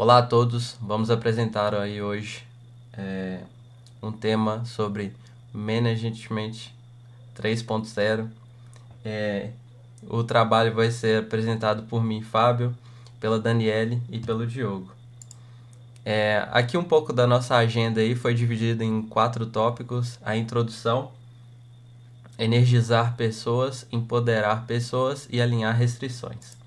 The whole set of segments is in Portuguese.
Olá a todos, vamos apresentar aí hoje um tema sobre Management 3.0. O trabalho vai ser apresentado por mim, Fábio, pela Daniele e pelo Diogo. Aqui um pouco da nossa agenda aí foi dividida em 4 tópicos: a introdução, energizar pessoas, empoderar pessoas e alinhar restrições.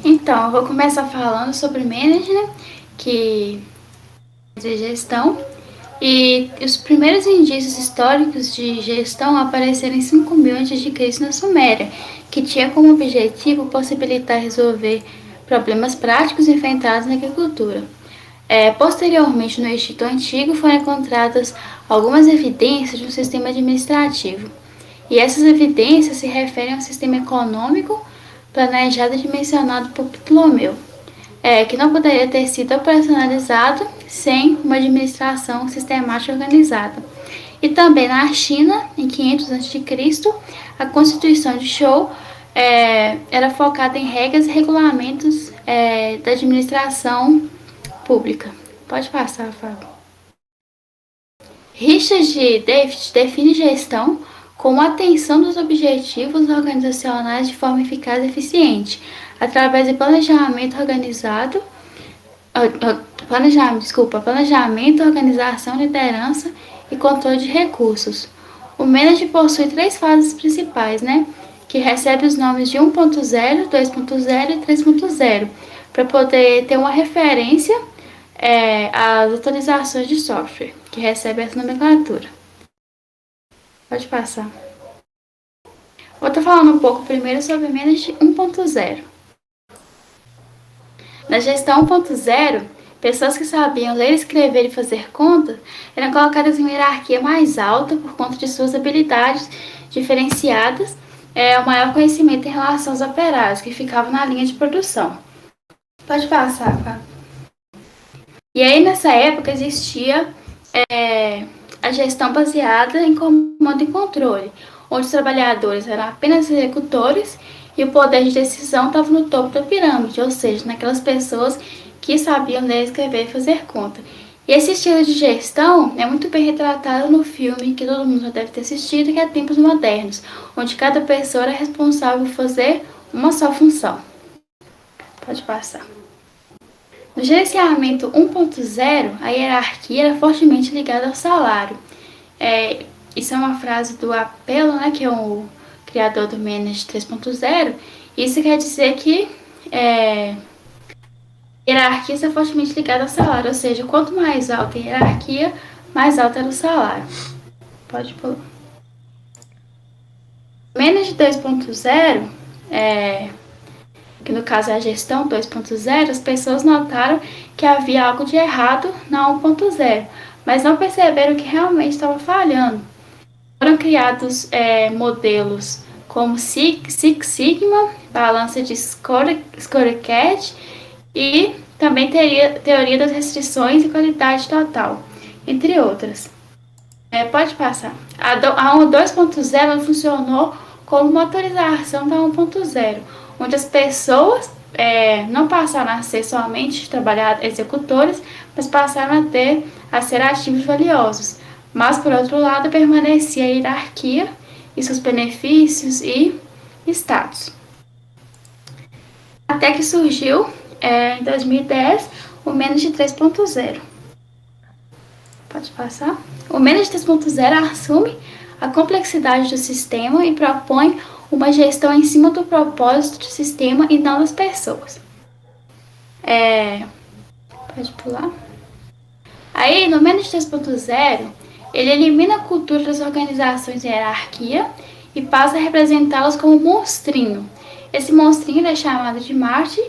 Então, eu vou começar falando sobre management, que é de gestão, e os primeiros indícios históricos de gestão apareceram em 5000 a.C. na Suméria, que tinha como objetivo possibilitar resolver problemas práticos enfrentados na agricultura. Posteriormente, no Egito Antigo, foram encontradas algumas evidências de um sistema administrativo. E essas evidências se referem a um sistema econômico planejado e dimensionado por Ptolomeu, que não poderia ter sido operacionalizado sem uma administração sistemática e organizada. E também na China, em 500 a.C., a Constituição de Zhou era focada em regras e regulamentos da administração pública. Pode passar, Fábio. Richard David define gestão como a atenção dos objetivos organizacionais de forma eficaz e eficiente, através de planejamento organizado, planejamento, organização, liderança e controle de recursos. O management possui 3 fases principais, né? Que recebe os nomes de 1.0, 2.0 e 3.0, para poder ter uma referência às atualizações de software, que recebe essa nomenclatura. Pode passar. Vou estar falando um pouco primeiro sobre Management 1.0. Na gestão 1.0, pessoas que sabiam ler, escrever e fazer contas eram colocadas em uma hierarquia mais alta por conta de suas habilidades diferenciadas, o maior conhecimento em relação aos operários que ficavam na linha de produção. Pode passar, Fá. E aí, nessa época, existia a gestão baseada em comando e controle, onde os trabalhadores eram apenas executores e o poder de decisão estava no topo da pirâmide, ou seja, naquelas pessoas que sabiam ler, escrever e fazer conta. E esse estilo de gestão é muito bem retratado no filme que todo mundo já deve ter assistido, que é Tempos Modernos, onde cada pessoa era responsável por fazer uma só função. Pode passar. No gerenciamento 1.0, a hierarquia era fortemente ligada ao salário. Isso é uma frase do Apelo, né, que é o criador do Manage 3.0. Isso quer dizer que a hierarquia está fortemente ligada ao salário, ou seja, quanto mais alta a hierarquia, mais alto era o salário. Pode pular. Manage 2.0, que no caso é a gestão 2.0, as pessoas notaram que havia algo de errado na 1.0, mas não perceberam que realmente estava falhando. Foram criados modelos como Six Sigma, balança de Scorecard e também teoria das restrições e qualidade total, entre outras. Pode passar. A 2.0 funcionou como uma atualização da 1.0, onde as pessoas não passaram a ser somente executores, mas passaram a ser ativos valiosos. Mas, por outro lado, permanecia a hierarquia e seus benefícios e status. Até que surgiu, em 2010, o Manage 3.0. Pode passar. O Manage 3.0 assume a complexidade do sistema e propõe uma gestão em cima do propósito do sistema e não das pessoas. Pode pular. Aí, no Manage 3.0, ele elimina a cultura das organizações em hierarquia e passa a representá-las como um monstrinho. Esse monstrinho é chamado de Marte,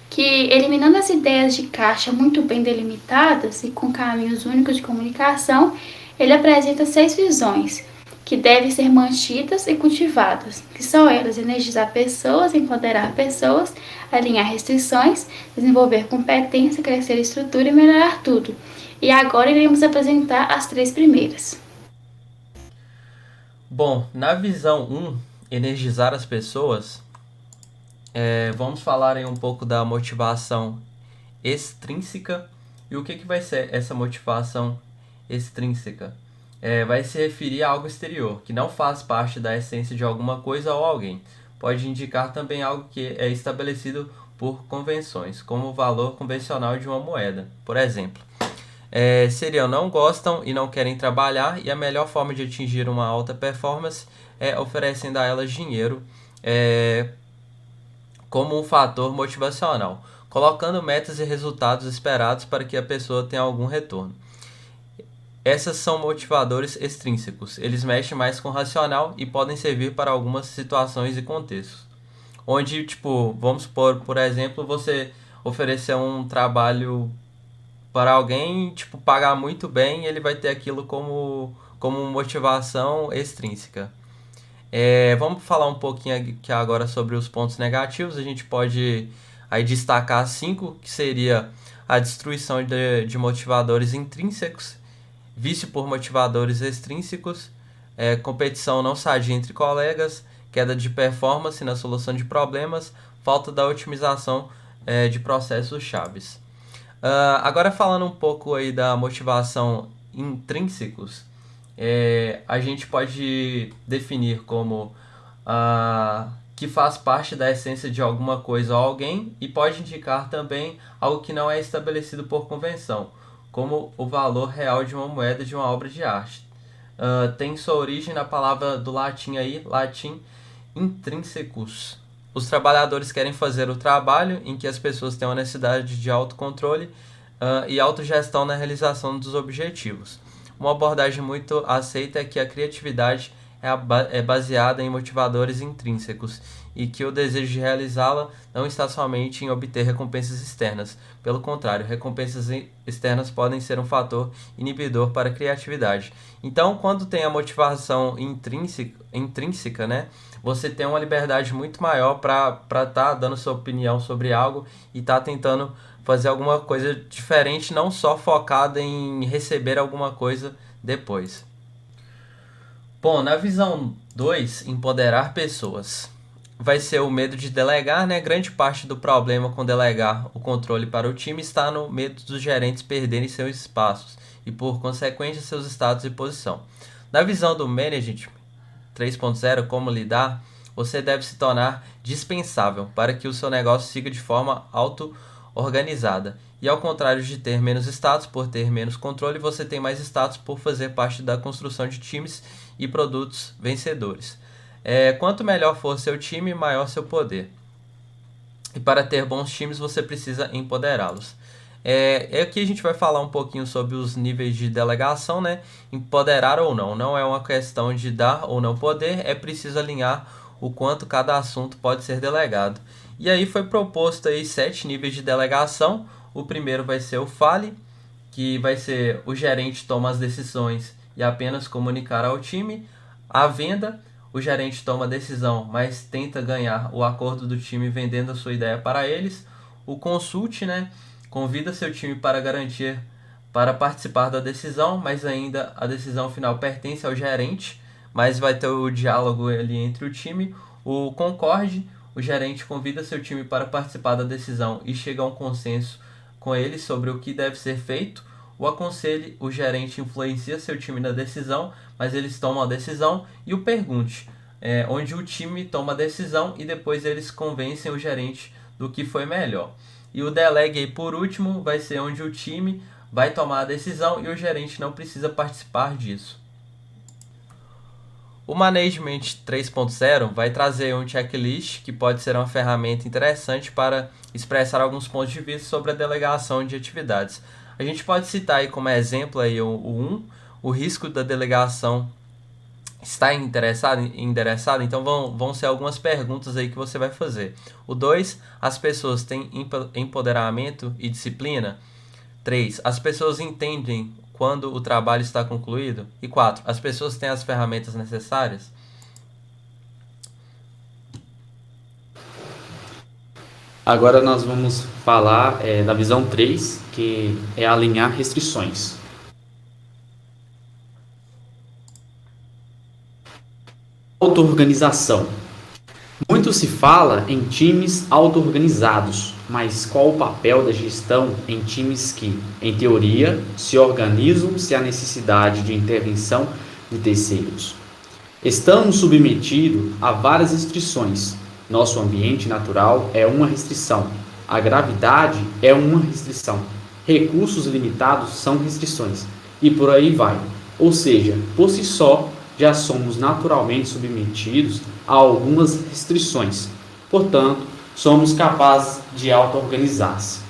que, eliminando as ideias de caixa muito bem delimitadas e com caminhos únicos de comunicação, ele apresenta 6 visões, que devem ser mantidas e cultivadas, que são elas: energizar pessoas, empoderar pessoas, alinhar restrições, desenvolver competência, crescer a estrutura e melhorar tudo. E agora iremos apresentar as 3 primeiras. Bom, na visão 1, energizar as pessoas, Vamos falar aí um pouco da motivação extrínseca. E o que vai ser essa motivação extrínseca? Vai se referir a algo exterior, que não faz parte da essência de alguma coisa ou alguém. Pode indicar também algo que é estabelecido por convenções, como o valor convencional de uma moeda. Por exemplo, seriam não gostam e não querem trabalhar, e a melhor forma de atingir uma alta performance é oferecendo a elas dinheiro como um fator motivacional, colocando metas e resultados esperados para que a pessoa tenha algum retorno. Essas são motivadores extrínsecos. Eles mexem mais com o racional e podem servir para algumas situações e contextos. Onde, tipo, vamos supor, por exemplo, você oferecer um trabalho para alguém, tipo, pagar muito bem, ele vai ter aquilo como motivação extrínseca. Vamos falar um pouquinho aqui agora sobre os pontos negativos. A gente pode aí destacar 5, que seria a destruição de motivadores intrínsecos, vício por motivadores extrínsecos, competição não sadia entre colegas, queda de performance na solução de problemas, falta da otimização de processos chaves. Agora falando um pouco aí da motivação intrínsecos, a gente pode definir como que faz parte da essência de alguma coisa ou alguém, e pode indicar também algo que não é estabelecido por convenção, como o valor real de uma moeda de uma obra de arte. Tem sua origem na palavra do latim aí, latim intrínsecos. Os trabalhadores querem fazer o trabalho em que as pessoas têm uma necessidade de autocontrole e autogestão na realização dos objetivos. Uma abordagem muito aceita é que a criatividade é baseada em motivadores intrínsecos e que o desejo de realizá-la não está somente em obter recompensas externas. Pelo contrário, recompensas externas podem ser um fator inibidor para a criatividade. Então, quando tem a motivação intrínseca, né, você tem uma liberdade muito maior para estar dando sua opinião sobre algo e estar tentando fazer alguma coisa diferente, não só focada em receber alguma coisa depois. Bom, na visão 2, empoderar pessoas. Vai ser o medo de delegar, né? Grande parte do problema com delegar o controle para o time está no medo dos gerentes perderem seus espaços e, por consequência, seus status e posição. Na visão do Management 3.0, como lidar, você deve se tornar dispensável para que o seu negócio siga de forma auto-organizada. E ao contrário de ter menos status por ter menos controle, você tem mais status por fazer parte da construção de times e produtos vencedores. Quanto melhor for seu time, maior seu poder. E para ter bons times, você precisa empoderá-los. Aqui a gente vai falar um pouquinho sobre os níveis de delegação, né? Empoderar ou não. Não é uma questão de dar ou não poder, é preciso alinhar o quanto cada assunto pode ser delegado. E aí foi proposto aí 7 níveis de delegação. O primeiro vai ser o fale, que vai ser o gerente toma as decisões e apenas comunicar ao time. A venda, o gerente toma a decisão, mas tenta ganhar o acordo do time vendendo a sua ideia para eles. O consult, né, convida seu time para participar da decisão, mas ainda a decisão final pertence ao gerente, mas vai ter o diálogo ali entre o time. O concorde, o gerente convida seu time para participar da decisão e chega a um consenso com ele sobre o que deve ser feito. O aconselhe, o gerente influencia seu time na decisão, mas eles tomam a decisão. E o pergunte, onde o time toma a decisão e depois eles convencem o gerente do que foi melhor. E o delegue, por último, vai ser onde o time vai tomar a decisão e o gerente não precisa participar disso. O Management 3.0 vai trazer um checklist que pode ser uma ferramenta interessante para expressar alguns pontos de vista sobre a delegação de atividades. A gente pode citar aí como exemplo aí o 1, o risco da delegação está endereçado, então vão ser algumas perguntas aí que você vai fazer. O 2, as pessoas têm empoderamento e disciplina. 3, as pessoas entendem quando o trabalho está concluído. E 4, as pessoas têm as ferramentas necessárias. Agora nós vamos falar da visão 3, que é alinhar restrições. Auto-organização. Muito se fala em times auto-organizados, mas qual o papel da gestão em times que, em teoria, se organizam se há necessidade de intervenção de terceiros? Estamos submetidos a várias restrições. Nosso ambiente natural é uma restrição. A gravidade é uma restrição. Recursos limitados são restrições. E por aí vai. Ou seja, por si só, já somos naturalmente submetidos a algumas restrições. Portanto, somos capazes de auto-organizar-se.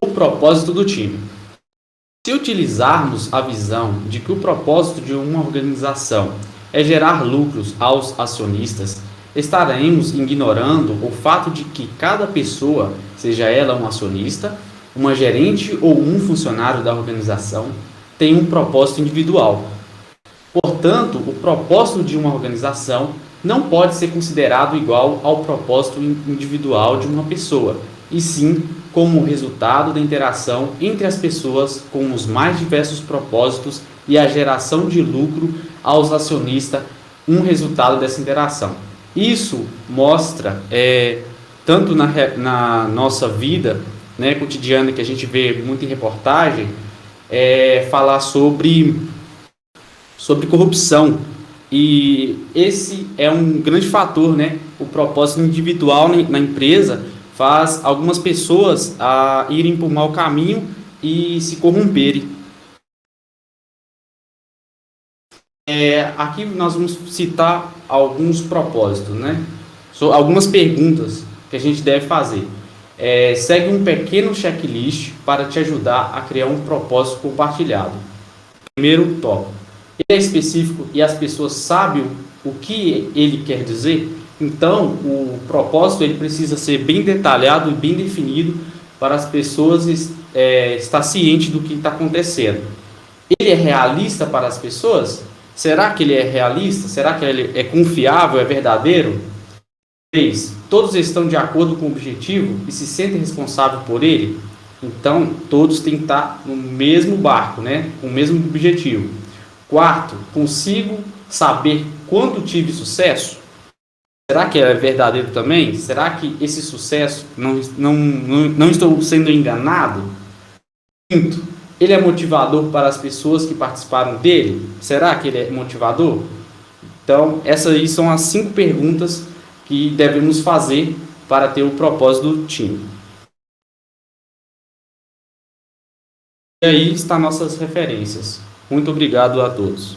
O propósito do time. Se utilizarmos a visão de que o propósito de uma organização é gerar lucros aos acionistas, estaremos ignorando o fato de que cada pessoa, seja ela um acionista, uma gerente ou um funcionário da organização, tem um propósito individual. Portanto, o propósito de uma organização não pode ser considerado igual ao propósito individual de uma pessoa, e sim como resultado da interação entre as pessoas com os mais diversos propósitos e a geração de lucro aos acionistas, um resultado dessa interação. Isso mostra, tanto na nossa vida, né, cotidiana, que a gente vê muito em reportagem, falar sobre corrupção. E esse é um grande fator, né? O propósito individual na empresa faz algumas pessoas irem por mau caminho e se corromperem. Aqui nós vamos citar alguns propósitos, né? Algumas perguntas que a gente deve fazer. Segue um pequeno checklist para te ajudar a criar um propósito compartilhado. Primeiro tópico. Ele é específico e as pessoas sabem o que ele quer dizer? Então, o propósito ele precisa ser bem detalhado e bem definido para as pessoas estar cientes do que está acontecendo. Ele é realista para as pessoas? Será que ele é realista? Será que ele é confiável, é verdadeiro? 3. Todos estão de acordo com o objetivo e se sentem responsáveis por ele? Então, todos têm que estar no mesmo barco, né? Com o mesmo objetivo. 4. Consigo saber quando tive sucesso? Será que é verdadeiro também? Será que esse sucesso não estou sendo enganado? 5. Ele é motivador para as pessoas que participaram dele? Será que ele é motivador? Então, essas aí são as 5 perguntas que devemos fazer para ter o propósito do time. E aí estão nossas referências. Muito obrigado a todos.